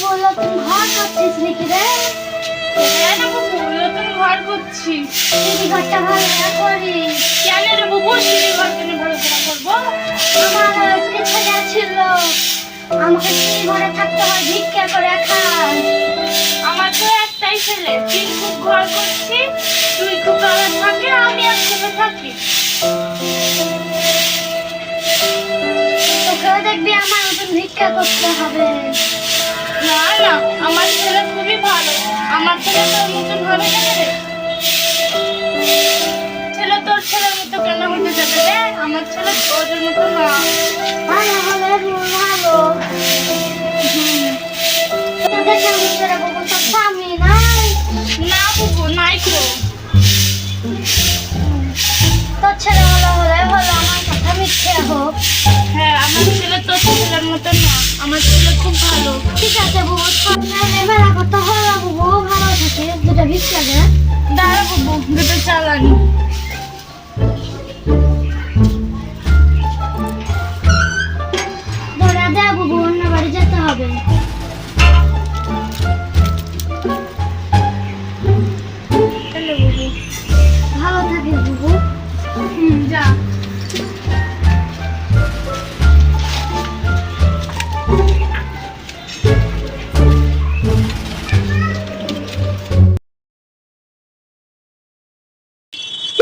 বললো তুমি ঘর করছিস নাকি রে? হ্যাঁ রে বাবু, নতুন ঘর করছি। সিঁড়ি ঘরটা ভালো না করিস? কেন রে বাবু, সিঁড়ি ঘর কেন ভালো করে করবো? আমার ইচ্ছা যাচ্ছিল আমাকে সিঁড়ি ঘরে থাকতে হয়, ভিক্ষা করে খাই। আমার তো একটাই ছেলে, 3 খুব ঘর করছি, 2 খুব তলা থাকে, আমি এক ছেলে থাকি। তোকেও দেখবি আমার মতন ভিক্ষা করতে হবে। না না, আমার ছেলে খুবই ভালো। আমার ছেলে তোর মতন হবে কেন রে? ছেলে তোর ছেলের মতো কেন হতে যাবে রে? আমার ছেলে তোদের মতো না। ভালো হলে ভালো। তোদের কেমন করে বাবু, তোর স্বামী নাই? না বাবু, নাই তো। তোর ছেলে হলে হলে ভালো, আমার কথা মিথ্যে হোক। হ্যাঁ, আমার ছেলে তোর ছেলের মতো না, আমার ছেলে খুব ভালো। ঠিক আছে বাবু, সামনে মেলা করতে হবে বাবু, ভালো থাকে দুটো ভিক্ষা দে। দাঁড়া বাবু, দুটো চালানি। ধরে দে বাবু, অন্য বাড়ি যেতে হবে। চলো বাবু। ভালো থাকিস বাবু। যা।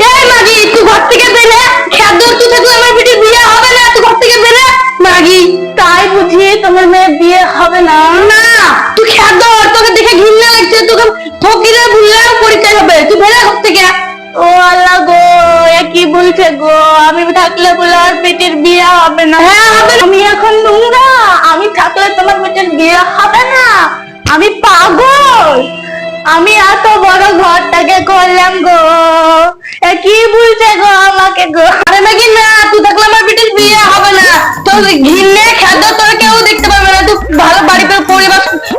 এই মাগি, তুই ঘর থেকে বেরে, খেত ধরতে থাকলে আমার বেটির বিয়ে হবে না, তুই ঘর থেকে বেরে। মাগি, তাই বুঝি তোমার মেয়ের বিয়ে হবে না? না, তুই খেত ধর, তোকে দেখে ঘৃণা লাগছে, তোকে ফকিরে ভুললেও পরিচয় হবে, তুই বেরে ঘর থেকে। ও আল্লাহ গো, এ কি বলছে গো, আমি থাকলে বলে আর বেটির বিয়ে হবে না? হ্যাঁ হবে। আমি এখন নোংরা, আমি থাকলে তোমার বেটির বিয়ে হবে না? আমি পাগল? আমি এত বড় ঘরটাকে করলাম গো, এ কি বলছে গো আমাকে গো? আরে নাকি না, তুই থাকলে আমার বেটির বিয়ে হবে না, তোর ঘিন্নে খাদ্য তোর কেউ দেখতে পারবে না, তুই ভালো বাড়িতে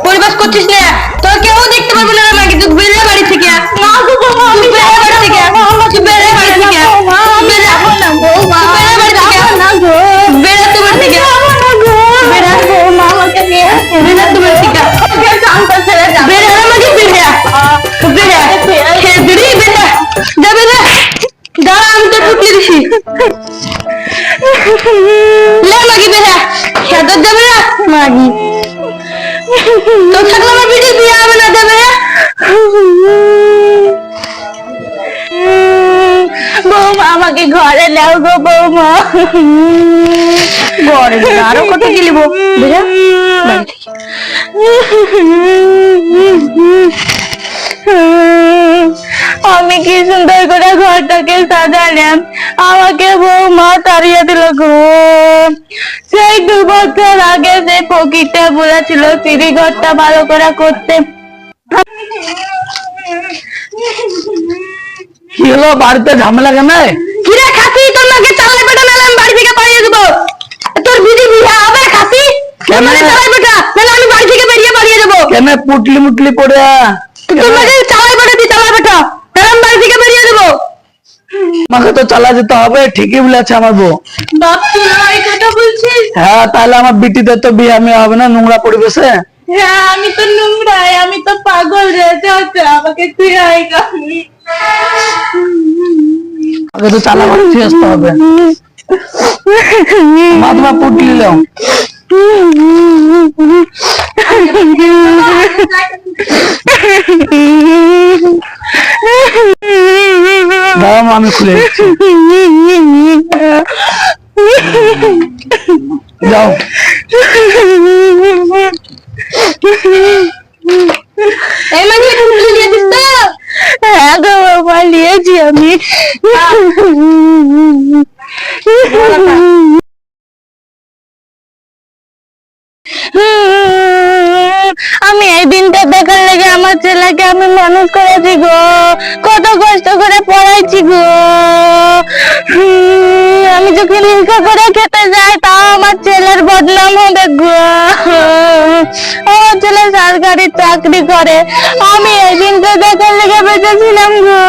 পরিবাস করছিস না, তোর কেউ দেখতে পারবে না নাকি, তুই বেরে বাড়ি থেকে। না গো বৌমা, আমি বেরে বাড়ি থেকে, তুই বেরে বাড়ি থেকে, বেরে যাবো না বৌমা, বেরে বাড়ি থেকে না গো, বেরে তুই বাড়ি থেকে, বেরে বৌমা আমাকে নিয়ে, বেরে তুই বাড়ি থেকে, শান্ত ছেড়ে যা, বেরে আমাকে বেরে বেরে হে বেরে বেরে যাবে না, দাঁড়া আমি তো পুটলি দিছি, লে মাগি বেরে খেতে যাবে না মাগি, তো থাকলে আমার বেটির বিয়ে হবে না, যাবে না বৌমা, আমাকে ঘরে নাও গো বৌমা, ঘরে আরো কত গেলিব বেরে বাড়ি থেকে। আমি কি সুন্দর করে ঘরটাকে সাজালাম, আমাকে বৌমা তাড়িয়ে দিল গো। সেই 2 বছর আগে সেই ফকিরটা বলেছিল সিঁড়ি ঘরটা ভালো করে করতে। কি হলো, বাড়িতে ঝামেলা কেন? কিরে খাসি, তোর নাকি চালাই বেটা, নাহলে আমি বাড়ি থেকে পালিয়ে দেবো। তোর দিদি বিয়ে হবে খাসি, তোর নাকি চালাই বেটা, নাহলে আমি বাড়ি থেকে পালিয়ে যাবো। কেন পুটলি মুটলি পড়ে? তোর নাকি চালাই বেটা, তুই চালাই বেটা, নাহলে আমি বাড়ি থেকে বেরিয়ে দেবো। আমাকে তো চালা যেতে হবে, ঠিকই বলেছে আমার বউ। বাপ, তুই এই কথা বলছিস? হ্যাঁ, তাহলে আমার বিটিদের তো বিয়ে আমি হবে না নোংরা পরিবেশে। হ্যাঁ, আমি তো নোংরাই, আমি তো পাগল রে, যাচ্ছে আমাকে তুই আই গালি। আগে তো চালা বাড়ি ফিরে আসতে হবে। মা তোমার পুটলি নাও। দাঁড়াও মা, আমি খুলে দিচ্ছি। যাও। এই মানে একটু তুলে নিয়ে দিস তো? হ্যাঁ গো বাবা, নিয়েছি আমি। আমি এই দিনটা দেখার লেগে আমার ছেলেকে আমি মানুষ করেছি গো, কত কষ্ট করে পড়াইছি গো। আমি যখন হিংসা করে খেতে যাই তাও আমার ছেলের বদনাম হবে গো। আমার ছেলে সরকারি চাকরি করে, আমি এই দিনটা দেখার লেগে বেঁচেছিলাম গো।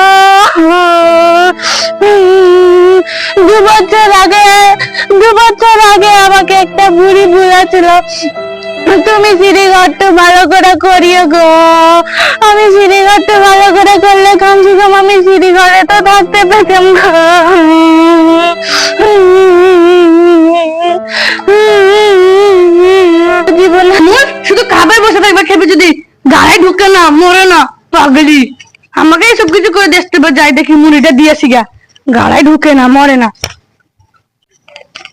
2 বছর আগে আমাকে একটা বুড়ি বুড়া ছিল, তুমি সিঁড়িঘরটা ভালো করে করিও গো। আমি সিঁড়িঘরটা ভালো করে করলে কমসে কম আমি সিঁড়িঘরে তো থাকতে পেতাম গো। জীবনে শুধু খাবে বসে থাকবে, খেপে যদি গায়ে ঢুকে না মরে না পাগলি। আমাকে সব কিছু করে দেখতে হবে, যাই দেখি মুড়িটা দিয়েছি গা, গাড়ায় ঢুকে না মরে না।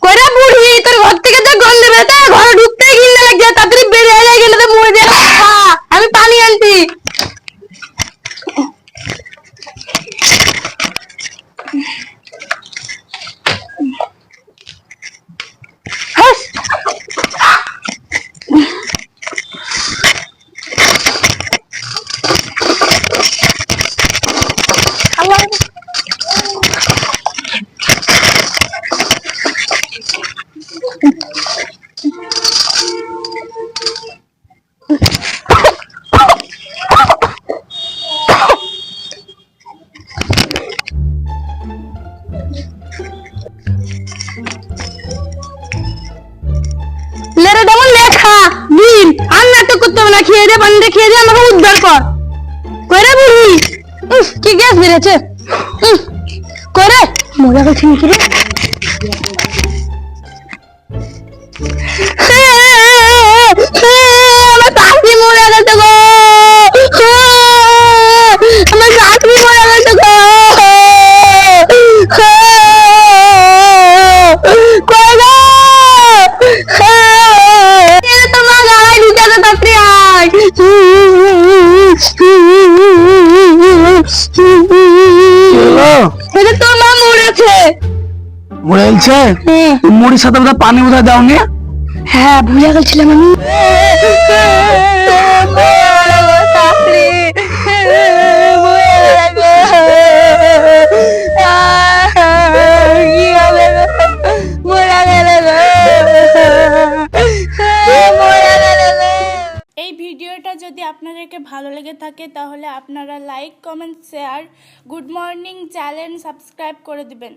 কইরা বুড়ি তোর ঘর থেকে তো গন্ধ বেরোতে, ঘরে ঢুকতেই ঘিন্না লাগছে, তাড়াতাড়ি বেরিয়ে যায় গেলে তো মরে যাবে। আমি পানি আনছি। হাস। লেরে যেমন লেখা দিন আর নাটক করতে হবে না, খেয়ে দে পানি খেয়ে দে, আমাকে উদ্ধার কর। করে বুড়ি কি গ্যাস বেড়েছে করে মজা করছি নাকি রে। আমার চাকরি মরে গেছে গো, আমার চাকরি মরে গেছে গো। কই গো তোমার গায়ে ঢুকে তো তাড়াতাড়ি আয়। এটা তোর মা মরেছে। বলছে মুড়ির সাথে বোধহয় পানি বোধহয় দাওনি। হ্যাঁ ভুলে গেছিলাম আমি। এই ভিডিওটা যদি আপনাদেরকে ভালো লেগে থাকে তাহলে আপনারা like, comment, share, good morning channel subscribe করে দিবেন।